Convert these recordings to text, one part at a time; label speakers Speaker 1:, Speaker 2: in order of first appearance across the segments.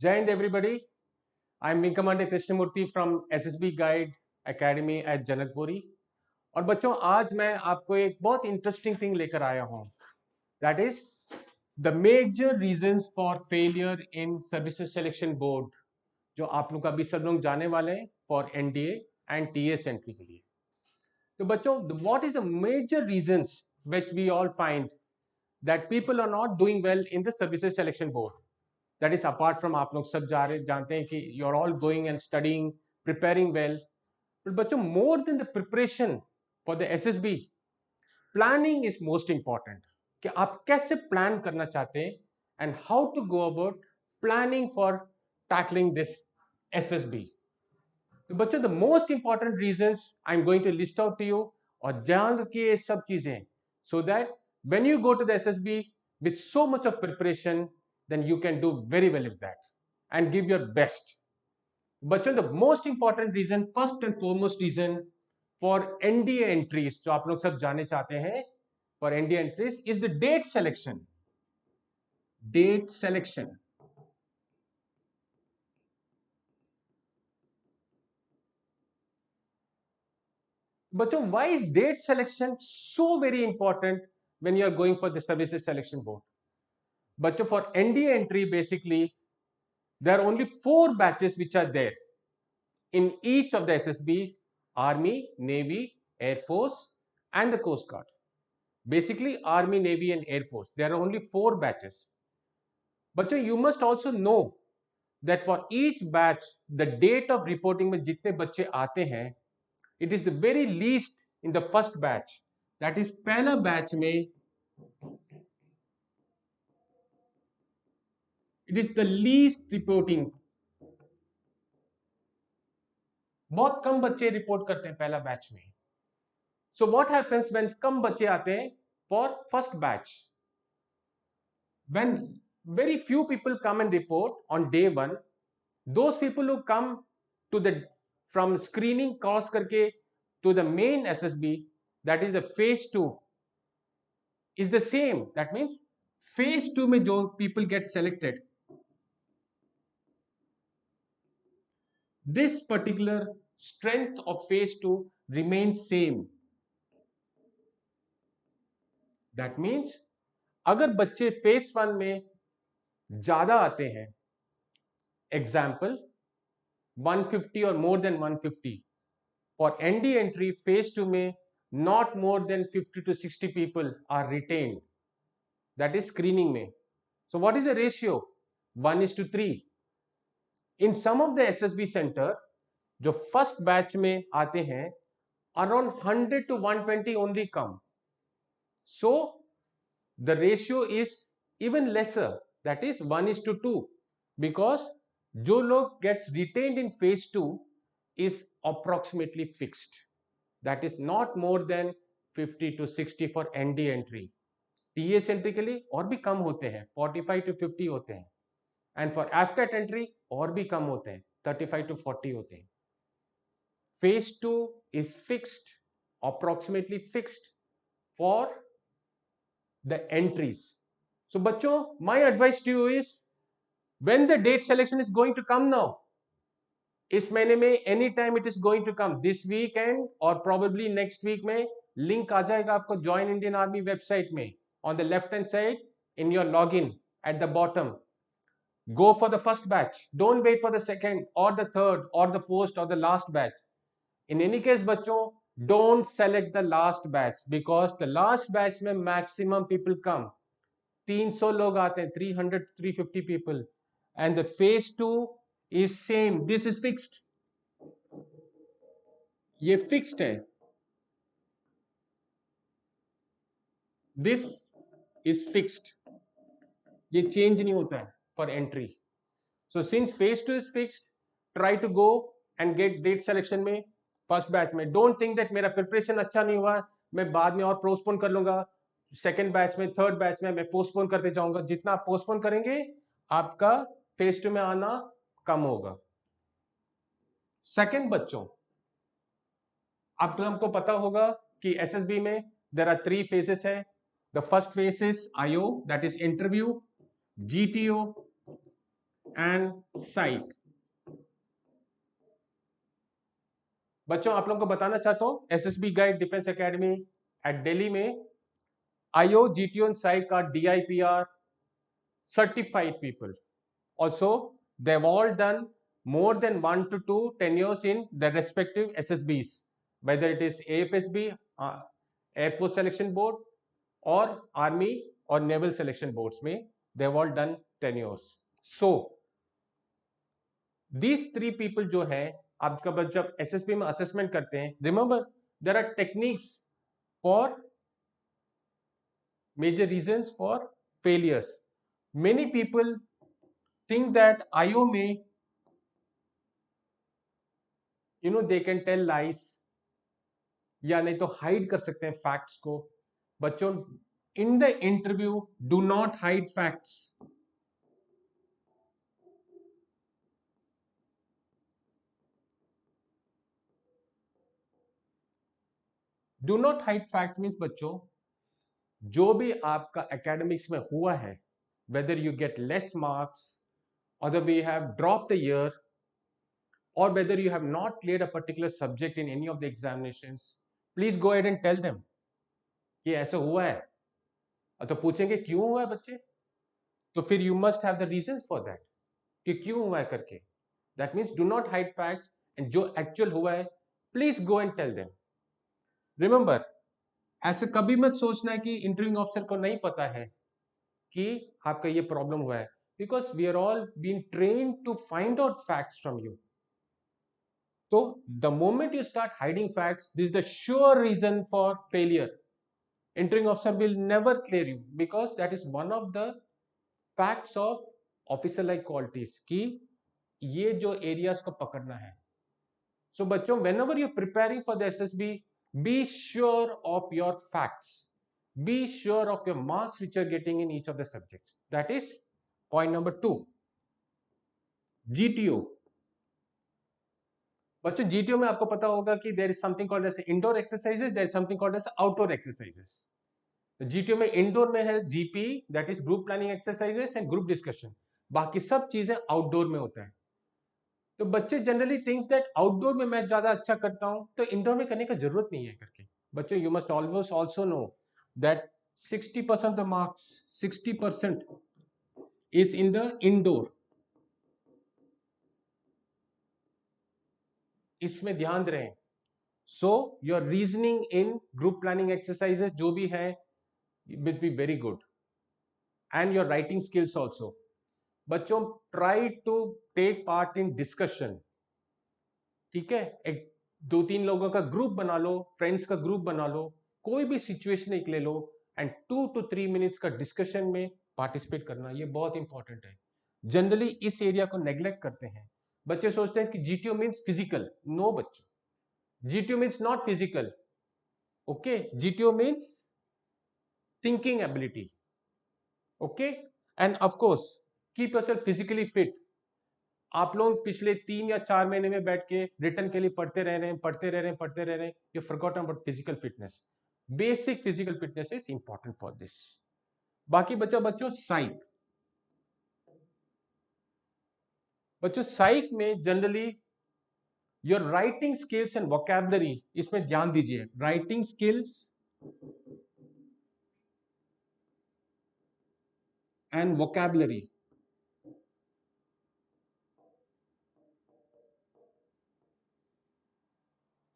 Speaker 1: Jai Hind everybody. I'm Wing Commander Krishnamurthy from SSB Guide Academy at Janakpuri. और बच्चों आज मैं आपको एक बहुत इंटरेस्टिंग थिंग लेकर आया हूं। That is the major reasons for failure in services selection board, जो आप लोग अभी सब लोग जाने वाले हैं for NDA and TS entry के लिए। तो बच्चों what is the major reasons which we all find that people are not doing well in the services selection board. That is apart from आप लोग सब जानते हैं कि you are all going and studying preparing well, but बच्चों more than the preparation for the SSB, planning is most important. कि आप कैसे प्लान करना चाहते हैं and how to go about planning for tackling this SSB. तो बच्चों the most important reasons I am going to list out to you, और ध्यान रखिए ये सब चीजें, so that when you go to the SSB with so much of preparation, then you can do very well with that and give your best. बच्चों the most important reason, first and foremost reason for NDA entries, जो आप लोग सब जाने चाहते हैं for NDA entries, is the date selection. Date selection. बच्चों why is date selection so very important when you are going for the services selection board? बच्चों for NDA entry basically there are only 4 batches which are there in each of the SSBs: Army, Navy, Air Force, and the Coast Guard. Basically, Army, Navy, and Air Force. There are only 4 batches. But you must also know that for each batch, the date of reporting में जितने बच्चे आते हैं, it is the very least in the first batch. That is पहला batch में it is the least reporting. बहुत कम बच्चे report करते हैं पहला बैच में. So what happens when कम बच्चे आते हैं for first batch? When very few people come and report on day one, those people who come to the from screening cross करके to the main SSB, that is the phase 2, is the same. That means phase 2 में जो people get selected, this particular strength of phase 2 remains same. That means अगर बच्चे phase 1 में ज्यादा आते हैं, example 150 or more than 150, for ND entry phase 2 में not more than 50 to 60 people are retained. That is screening में. So what is the ratio? 1:3. In some of the SSB center जो first batch में आते हैं, around 100 to 120 only come. So the ratio is even lesser, that is 1:2, because जो लोग gets retained in phase 2 is approximately fixed. That is not more than 50 to 60 for ND entry. TS entry के लिए और भी कम होते हैं, 45 to 50 होते हैं, and for AFCAT entry और भी कम होते हैं, 35 to 40 होते हैं. Phase 2 is fixed, approximately fixed for the entries. So बच्चों, my advice to you is when the date selection is going to come now, इस महीने में any time it is going to come, this weekend और probably next week में link आ जाएगा आपको join Indian army website में, on the left hand side in your log in at the bottom. Go for the first batch. Don't wait for the second or the third or the first or the last batch. In any case, बच्चों, don't select the last batch because the last batch में maximum people come. 300 लोग आते हैं, 300 350 people, and the phase 2 is same. This is fixed. ये fixed है. This is fixed, ये change नहीं होता है for entry. So since phase 2 is fixed, try to go and get that selection में फर्स्ट बैच में. डोंट थिंक दैट मेरा प्रिपरेशन अच्छा नहीं हुआ, मैं बाद में और पोस्टपोन कर लूंगा, सेकेंड बैच में थर्ड बैच में मैं पोस्टपोन करते जाऊंगा. जितना आप पोस्टपोन करेंगे आपका फेज 2 में आना कम होगा. सेकेंड बच्चों, अब हमको पता होगा कि एसएसबी में देयर आर 3 फेजेस है. The first phase is IO, that is interview, GTO and psych. बच्चों आप लोगों को बताना चाहता हूं SSB guide defence academy at Delhi में IO, GTO and psych are DIPR certified people. Also, they've all done more than 1 to 2 tenures in their respective SSBs, whether it is AFSB, Air Force Selection Board, or Army or Naval Selection Boards में they've all done tenures. So, these 3 people जो है आपका बस जब SSB में assessment करते हैं, remember there are techniques for major reasons for failures. Many people think that IO में they can tell lies या नहीं तो हाइड कर सकते हैं फैक्ट्स को। बच्चों in the interview do not hide facts. Do not hide fact means बच्चों जो भी आपका एकेडमिक्स में हुआ है, whether you get less marks और we have drop the year or whether you have not cleared a particular subject in any of the examinations, please go ahead and tell them कि ऐसा हुआ है। तो पूछेंगे क्यों हुआ है बच्चे, तो फिर you must have the reasons for that कि क्यों हुआ है करके। That means do not hide facts and जो actual हुआ है please go and tell them. Remember, ऐसे कभी मत सोचना है कि इंटरव्यूइंग ऑफिसर को नहीं पता है कि आपका ये प्रॉब्लम हुआ है, because we are all being trained to find out facts from you. So the moment you start hiding facts, this is the sure reason for failure. Interviewing officer will never clear you because that is one of the facts of officer like qualities कि ये जो areas को पकड़ना है। So बच्चों whenever you're preparing for the SSB, be sure of your facts. Be sure of your marks which you're getting in each of the subjects. That is point number 2. GTO. बच्चों GTO में आपको पता होगा कि there is something called as indoor exercises, there is something called as outdoor exercises. GTO में indoor में है GP, that is group planning exercises and group discussion. बाकी सब चीजें आउटडोर में होता है। तो बच्चे जनरली थिंक्स दैट आउटडोर में मैं ज्यादा अच्छा करता हूं तो इंडोर में करने का जरूरत नहीं है करके। बच्चों you must always also know that 60% of the marks, 60% is in the indoor. इसमें ध्यान रहे। So your reasoning in group planning exercises जो भी है will be very good and your writing skills also. बच्चों try to take part in discussion, ठीक है। एक 2-3 लोगों का ग्रुप बना लो, फ्रेंड्स का ग्रुप बना लो, कोई भी सिचुएशन एक ले लो एंड 2 to 3 मिनट्स का डिस्कशन में पार्टिसिपेट करना, ये बहुत इंपॉर्टेंट है। जनरली इस एरिया को नेग्लेक्ट करते हैं। बच्चे सोचते हैं कि जीटीओ मीन्स फिजिकल। नो बच्चों, GTO means not physical. Okay, GTO means thinking ability. Okay, and of course keep yourself physically fit. आप लोग पिछले 3 या 4 महीने में बैठ के रिटर्न के लिए पढ़ते रह रहे हैं, you forgotten about physical fitness. Basic physical fitness is important for this. बाकी बच्चों साइक में generally your writing skills and vocabulary, इसमें ध्यान दीजिए। राइटिंग स्किल्स एंड वोकैबुलरी,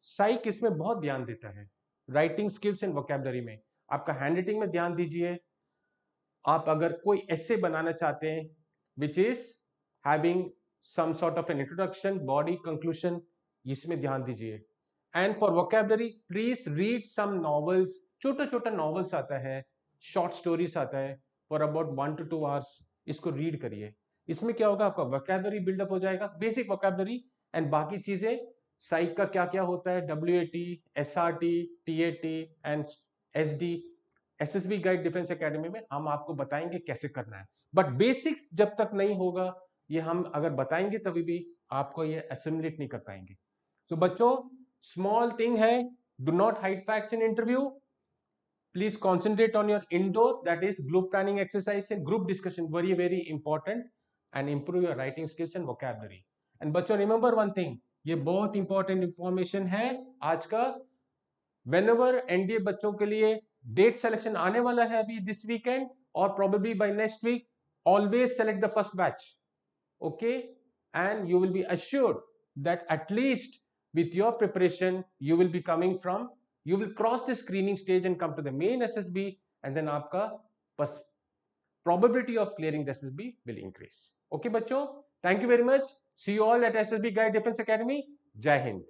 Speaker 1: साइक इसमें बहुत ध्यान देता है। राइटिंग स्किल्स एंड वोकैबुलरी में आपका हैंडराइटिंग में ध्यान दीजिए। आप अगर कोई ऐसे बनाना चाहते हैं which is having some sort of an introduction, body, conclusion, इसमें ध्यान दीजिए। And for vocabulary please read some novels. छोटा छोटा नॉवेल्स आता है, शॉर्ट स्टोरीज आता है फॉर अबाउट 1 to 2 hours, इसको रीड करिए। इसमें क्या होगा, आपका वोकैबुलरी बिल्डअप हो जाएगा, बेसिक वोकैबुलरी। एंड बाकी चीजें साइक का क्या क्या होता है, WAT, SRT, TAT and SD, SSB guide defence academy में हम आपको बताएंगे कैसे करना है। बट बेसिक्स जब तक नहीं होगा, ये हम अगर बताएंगे तभी भी आपको ये असिमिलेट नहीं कर पाएंगे। सो बच्चों स्मॉल थिंग है, do not hide facts in interview, please concentrate on your indoor, that is group planning exercise and group discussion, very very important. and improve your writing skills and vocabulary. And बच्चों remember one thing, ये बहुत important information है आज का. whenever NDA बच्चों के लिए date selection आने वाला है अभी दिस वीकेंड और probably by next week, always select the first batch. Okay, and you will be assured that at least with your preparation you will be coming from, you will cross the screening stage and come to the main SSB, and then आपका probability of clearing the SSB will increase. Okay बच्चों, thank you very much. See you all at SSB Guide Defense Academy. Jai Hind.